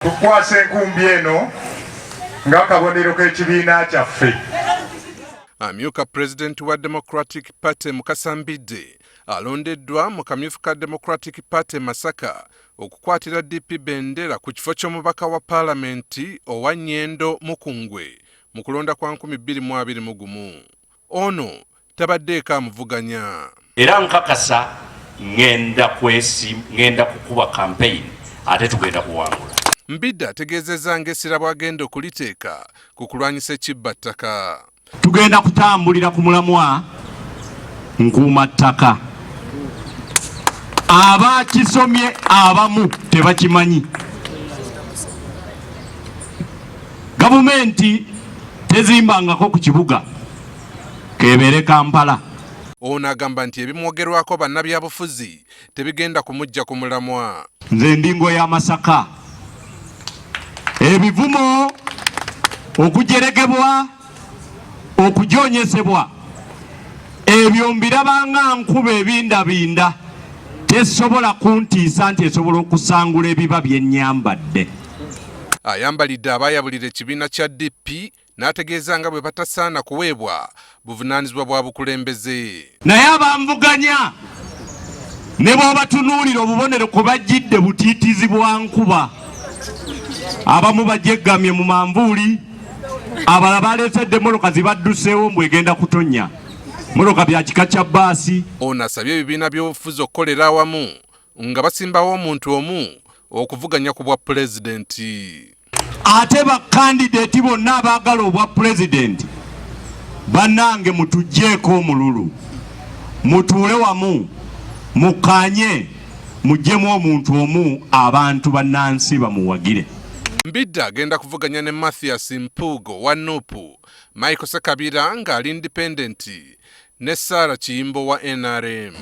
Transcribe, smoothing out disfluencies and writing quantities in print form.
Tukwase enkumbi eno ng'akabonero k'ekibiina kyaffe. Amyuka President wa Democratic Party Mukasambidde alondeddwa mu kamyufu ka Democratic Party Masaka okukwatira DP Bendera ku kifo ky'omubaka wa Paalamenti owa Nnyendo Mukungwe mu kulonda kwa 2021. Ono tabaddeeko amuvuganya. Era nkakasa ngenda kukuba campaign ate tugenda kuwangula. Mbidde ategeezezza ng'essira bw'agenda okuliteeka ku kulwanyisa ekibbattaka. Tugenda kutambulira ku mulamwa nkuumattaka. Abakisomye abamu tebakimanyi. Gavumenti tezimbangako ku kibuga kebeere Kampala. Ono agamba nti ebimwogerwako bannabyabufuzi tebigenda kumujja ku mulamwa. Nze ndingo ya Masaka. Ebivumo okujeregebwa okujonyesebwa ebyo mbirabanga nkuba ebindabinda tesobola kuntiisa nti esobola okusangula ebiba byennyambadde. Ayambalidde abaayabulira ekibiina kya DP n'ategeeza nga bwe batasaana kuweebwa buvunaanyizibwa bwa bukulembeze. Naye abamvuganya ne bw'obatunuulira obubonero kwe bajjidde butiitizi bwa nkuba. Abamu bajeggamye mu manvuuli, abalala baleesedde mmotoka zibadduseewo mbwegenda kutonnya. Mmotoka bya kika kya bbaasi. Ono asabye ebibiina by'obufuzi okukolera awamu nga basimbawo omuntu omu okuvuganya ku bwa pulezidenti. Ate bakandideti bonna abaagala obwa pulezidenti bannange mutugjeeko omululu, mutuule wamu, mukanye, muggyemu omuntu omu abantu bannansi bamuwagire. Mbidde agenda kuvuganya ne Mathias Mpuugo wa Nuupu, Michael Sekabira ng'ali independenti ne Sarah Kiyimbo wa NRM.